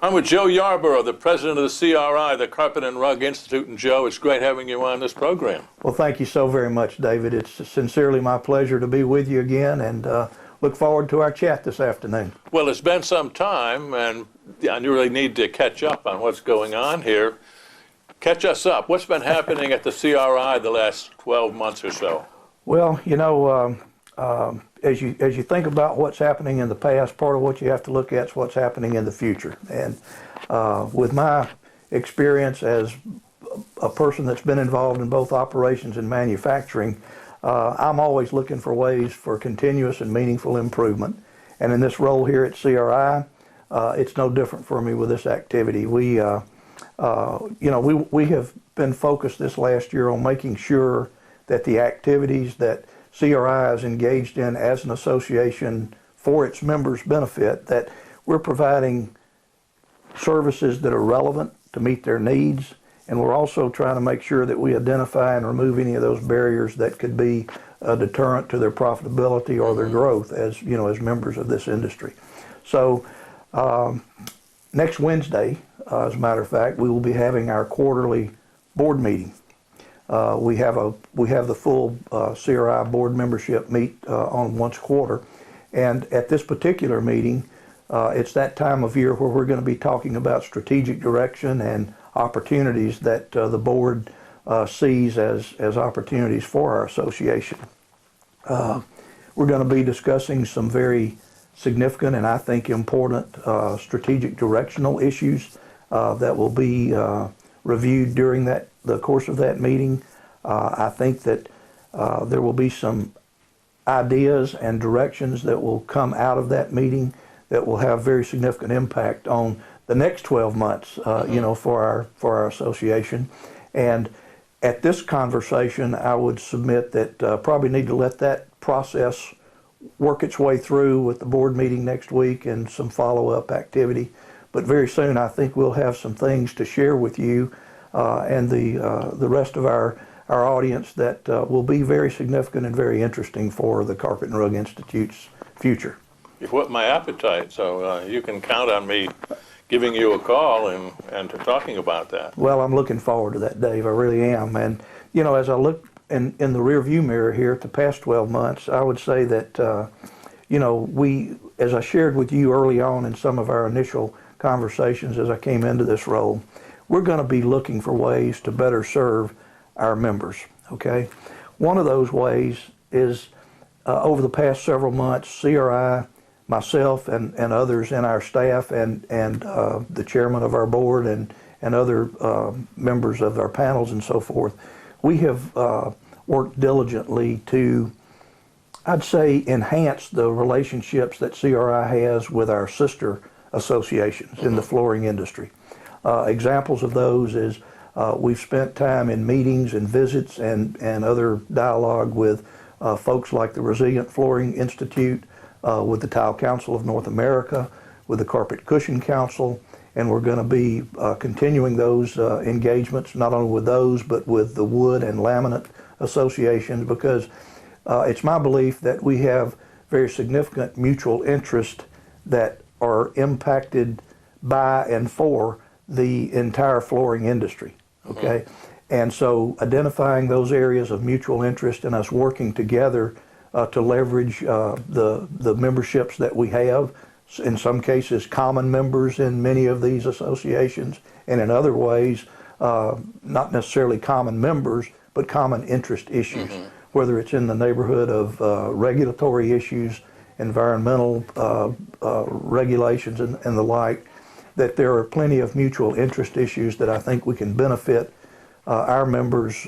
I'm with Joe Yarbrough, the president of the CRI, the Carpet and Rug Institute. And Joe, it's great having you on this program. Well, thank you so very much, David. It's sincerely my pleasure to be with you again, and look forward to our chat this afternoon. Well, it's been some time, and I really need to catch up on what's going on here. Catch us up. What's been happening at the CRI the last 12 months or so? Well, you know, as you think about what's happening in the past, part of what you have to look at is what's happening in the future. And with my experience as a person that's been involved in both operations and manufacturing, I'm always looking for ways for continuous and meaningful improvement. And in this role here at CRI, it's no different for me with this activity. We have been focused this last year on making sure that the activities that CRI is engaged in as an association for its members' benefit, that we're providing services that are relevant to meet their needs, and we're also trying to make sure that we identify and remove any of those barriers that could be a deterrent to their profitability or their growth as members of this industry. So next Wednesday, as a matter of fact, we will be having our quarterly board meeting. We have the full CRI board membership meet on once a quarter, and at this particular meeting, it's that time of year where we're going to be talking about strategic direction and opportunities that the board sees as opportunities for our association. We're going to be discussing some very significant and I think important strategic directional issues that will be reviewed during the course of that meeting. I think that there will be some ideas and directions that will come out of that meeting that will have very significant impact on the next 12 months, for our association. And at this conversation, I would submit that probably need to let that process work its way through with the board meeting next week and some follow-up activity. But very soon, I think we'll have some things to share with you and the rest of our audience that will be very significant and very interesting for the Carpet and Rug Institute's future. You've whet my appetite, so you can count on me giving you a call and to talking about that. Well, I'm looking forward to that, Dave. I really am. And, as I look in the rearview mirror here at the past 12 months, I would say that, we, as I shared with you early on in some of our initial conversations as I came into this role, we're going to be looking for ways to better serve our members, okay? One of those ways is over the past several months, CRI, myself and others in our staff and the chairman of our board and other members of our panels and so forth, we have worked diligently to, I'd say, enhance the relationships that CRI has with our sister associations in the flooring industry. Examples of those is we've spent time in meetings and visits and other dialogue with folks like the Resilient Flooring Institute, with the Tile Council of North America, with the Carpet Cushion Council, and we're going to be continuing those engagements, not only with those, but with the wood and laminate associations, because it's my belief that we have very significant mutual interest that are impacted by and for the entire flooring industry, okay? And so identifying those areas of mutual interest and us working together to leverage the memberships that we have, in some cases common members in many of these associations, and in other ways not necessarily common members, but common interest issues, whether it's in the neighborhood of regulatory issues, environmental regulations and the like, that there are plenty of mutual interest issues that I think we can benefit our members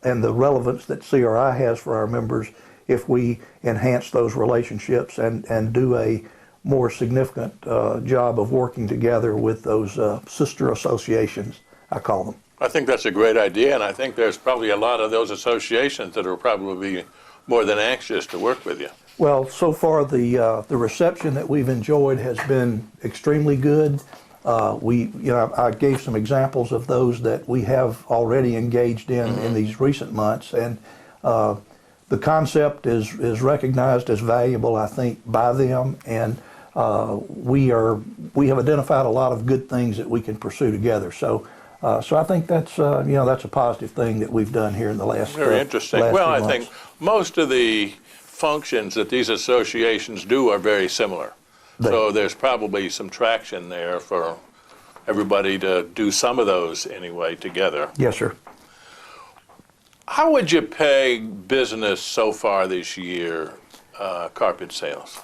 and the relevance that CRI has for our members if we enhance those relationships and do a more significant job of working together with those sister associations, I call them. I think that's a great idea, and I think there's probably a lot of those associations that are probably more than anxious to work with you. Well, so far the reception that we've enjoyed has been extremely good. I gave some examples of those that we have already engaged in these recent months, and the concept is recognized as valuable, I think, by them, and we have identified a lot of good things that we can pursue together. So I think that's that's a positive thing that we've done here in the last Very interesting. last Well, few I months. think most of the functions that these associations do are very similar. So there's probably some traction there for everybody to do some of those anyway together. Yes, sir. How would you peg business so far this year, carpet sales?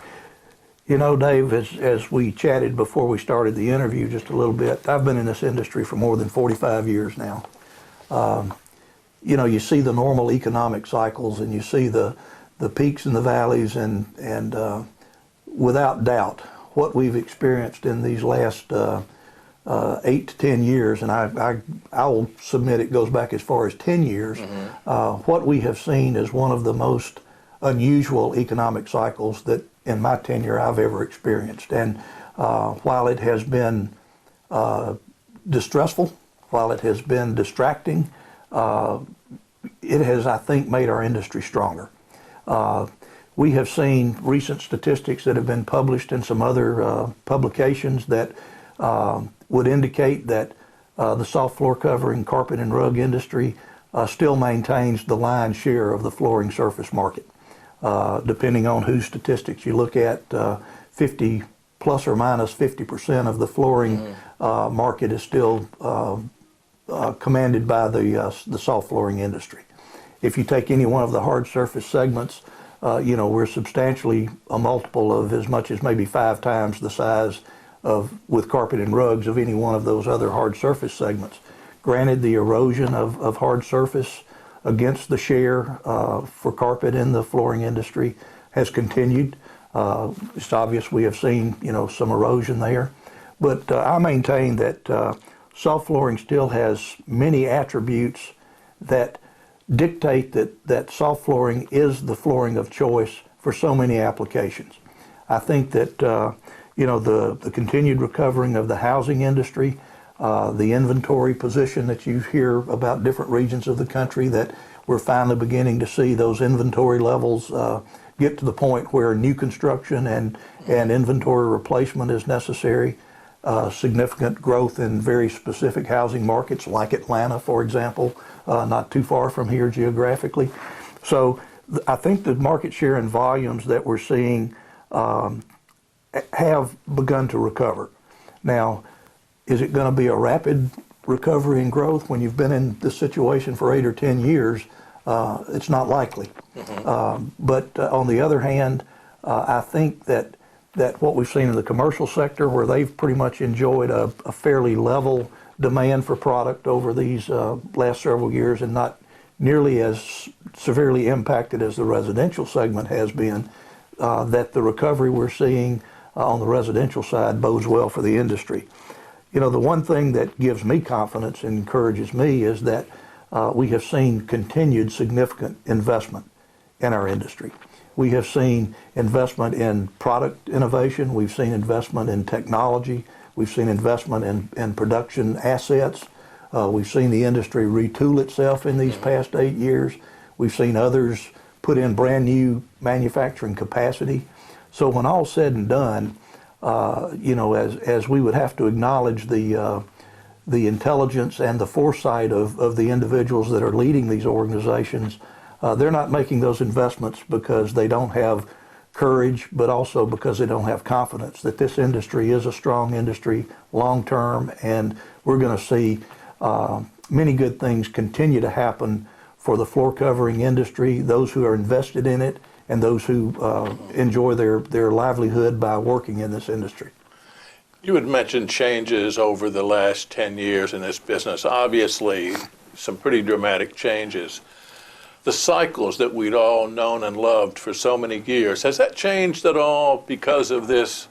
You know, Dave, as we chatted before we started the interview just a little bit, I've been in this industry for more than 45 years now. You see the normal economic cycles, and you see the peaks and the valleys, and without doubt, what we've experienced in these last 8 to 10 years, and I will submit it goes back as far as 10 years, what we have seen is one of the most unusual economic cycles that in my tenure I've ever experienced. And while it has been distressful, while it has been distracting, it has, I think, made our industry stronger. We have seen recent statistics that have been published in some other publications that would indicate that the soft floor covering, carpet and rug industry still maintains the lion's share of the flooring surface market. Depending on whose statistics you look at, 50 plus or minus 50% of the flooring market is still commanded by the soft flooring industry. If you take any one of the hard surface segments, we're substantially a multiple of as much as maybe 5 times the size with carpet and rugs of any one of those other hard surface segments. Granted, the erosion of hard surface against the share for carpet in the flooring industry has continued. It's obvious we have seen some erosion there, but I maintain that soft flooring still has many attributes that dictate that soft flooring is the flooring of choice for so many applications. I think that the continued recovering of the housing industry, the inventory position that you hear about different regions of the country, that we're finally beginning to see those inventory levels get to the point where new construction and inventory replacement is necessary. Significant growth in very specific housing markets like Atlanta, for example, not too far from here geographically. So I think the market share and volumes that we're seeing have begun to recover. Now, is it going to be a rapid recovery and growth when you've been in this situation for 8 or 10 years? It's not likely. But on the other hand, I think that what we've seen in the commercial sector, where they've pretty much enjoyed a fairly level demand for product over these last several years, and not nearly as severely impacted as the residential segment has been, that the recovery we're seeing on the residential side bodes well for the industry. The one thing that gives me confidence and encourages me is that we have seen continued significant investment in our industry. We have seen investment in product innovation. We've seen investment in technology. We've seen investment in production assets. We've seen the industry retool itself in these past 8 years. We've seen others put in brand new manufacturing capacity. So when all's said and done, as we would have to acknowledge the intelligence and the foresight of the individuals that are leading these organizations, they're not making those investments because they don't have courage, but also because they don't have confidence that this industry is a strong industry long term, and we're going to see many good things continue to happen for the floor covering industry, those who are invested in it, and those who enjoy their livelihood by working in this industry. You had mentioned changes over the last 10 years in this business. Obviously, some pretty dramatic changes. The cycles that we'd all known and loved for so many years, has that changed at all because of the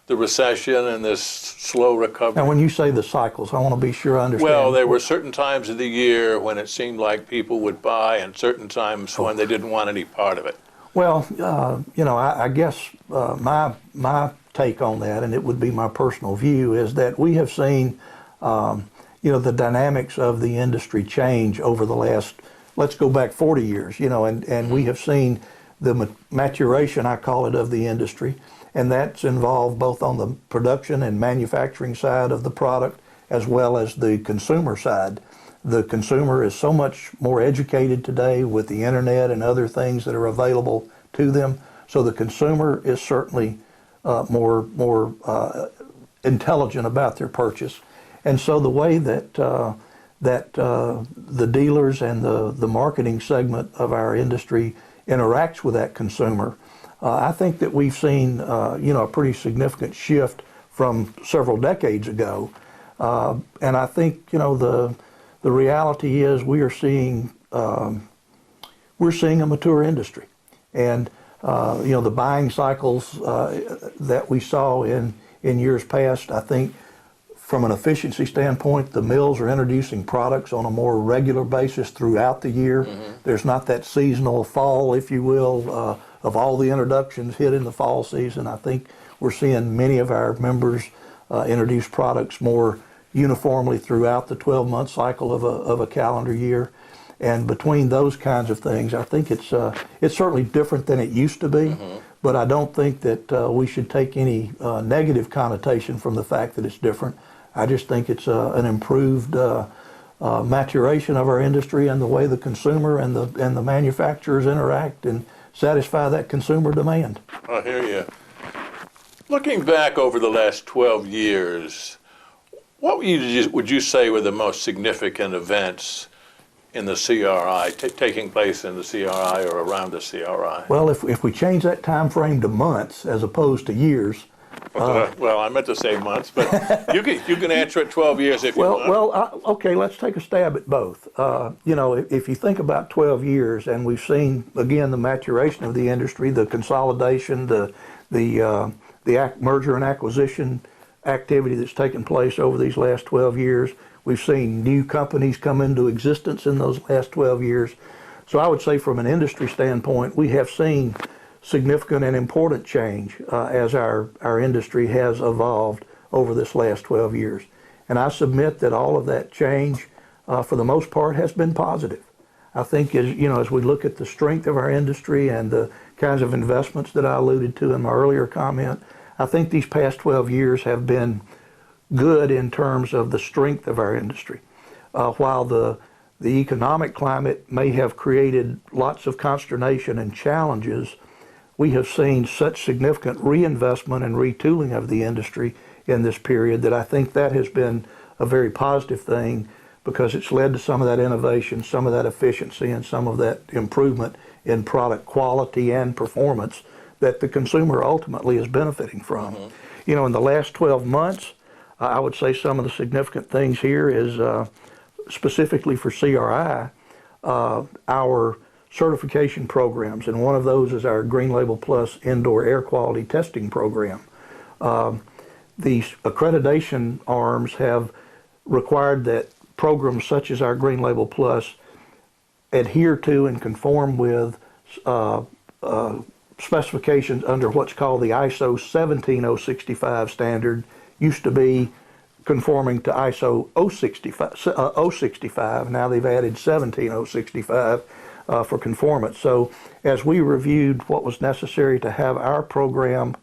recession and this slow recovery? Now, when you say the cycles, I want to be sure I understand. Well, there were certain times of the year when it seemed like people would buy, and certain times when they didn't want any part of it. Well, I guess my take on that, and it would be my personal view, is that we have seen, the dynamics of the industry change over the last, let's go back 40 years, and we have seen the maturation, I call it, of the industry. and that's involved both on the production and manufacturing side of the product as well as the consumer side. The consumer is so much more educated today with the internet and other things that are available to them, so the consumer is certainly more intelligent about their purchase. And so the way that the dealers and the marketing segment of our industry interacts with that consumer, I think that we've seen a pretty significant shift from several decades ago. And I think the reality is we're seeing a mature industry, and the buying cycles that we saw in years past. I think from an efficiency standpoint, the mills are introducing products on a more regular basis throughout the year. Mm-hmm. There's not that seasonal fall, if you will, of all the introductions hit in the fall season. I think we're seeing many of our members introduce products more uniformly throughout the 12-month cycle of a calendar year. And between those kinds of things, I think it's certainly different than it used to be, mm-hmm. but I don't think that we should take any negative connotation from the fact that it's different. I just think it's an improved maturation of our industry and the way the consumer and the manufacturers interact and satisfy that consumer demand. I hear you. Looking back over the last 12 years, what would you say were the most significant events in the CRI, taking place in the CRI or around the CRI? Well, if we change that time frame to months as opposed to years. Well, I meant to say months, but you can answer it 12 years if you want. Well, okay, let's take a stab at both. If you think about 12 years, and we've seen, again, the maturation of the industry, the consolidation, the merger and acquisition activity that's taken place over these last 12 years. We've seen new companies come into existence in those last 12 years. So I would say from an industry standpoint, we have seen significant and important change as our industry has evolved over this last 12 years. And I submit that all of that change, for the most part, has been positive. I think as we look at the strength of our industry and the kinds of investments that I alluded to in my earlier comment, I think these past 12 years have been good in terms of the strength of our industry. While the economic climate may have created lots of consternation and challenges, we have seen such significant reinvestment and retooling of the industry in this period that I think that has been a very positive thing, because it's led to some of that innovation, some of that efficiency, and some of that improvement in product quality and performance that the consumer ultimately is benefiting from. Mm-hmm. In the last 12 months, I would say some of the significant things here is specifically for CRI, our certification programs, and one of those is our Green Label Plus indoor air quality testing program. These accreditation arms have required that programs such as our Green Label Plus adhere to and conform with specifications under what's called the ISO 17065 standard. Used to be conforming to ISO 065. Now they've added 17065 for conformance. So as we reviewed what was necessary to have our program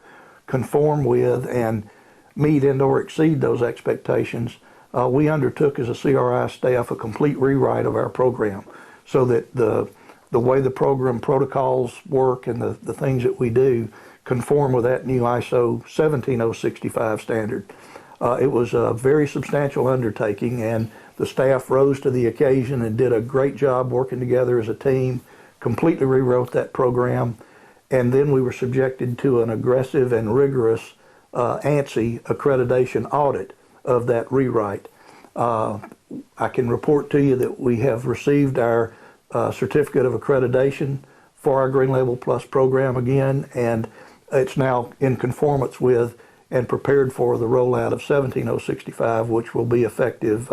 conform with and meet and or exceed those expectations, we undertook as a CRI staff a complete rewrite of our program so that the way the program protocols work and the things that we do conform with that new ISO 17065 standard. It was a very substantial undertaking, and the staff rose to the occasion and did a great job working together as a team, completely rewrote that program, and then we were subjected to an aggressive and rigorous ANSI accreditation audit of that rewrite. I can report to you that we have received our certificate of accreditation for our Green Label Plus program again, and it's now in conformance with and prepared for the rollout of 17065, which will be effective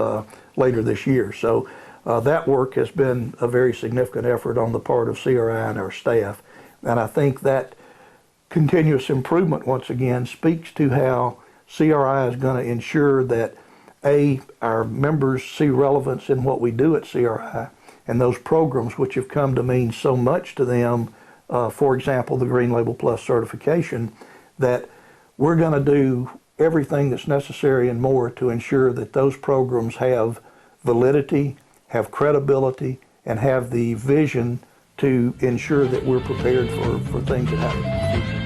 later this year. So that work has been a very significant effort on the part of CRI and our staff. And I think that continuous improvement, once again, speaks to how CRI is going to ensure that, A, our members see relevance in what we do at CRI, and those programs which have come to mean so much to them, for example, the Green Label Plus certification, that we're going to do everything that's necessary and more to ensure that those programs have validity, have credibility, and have the vision to ensure that we're prepared for things that happen in the future.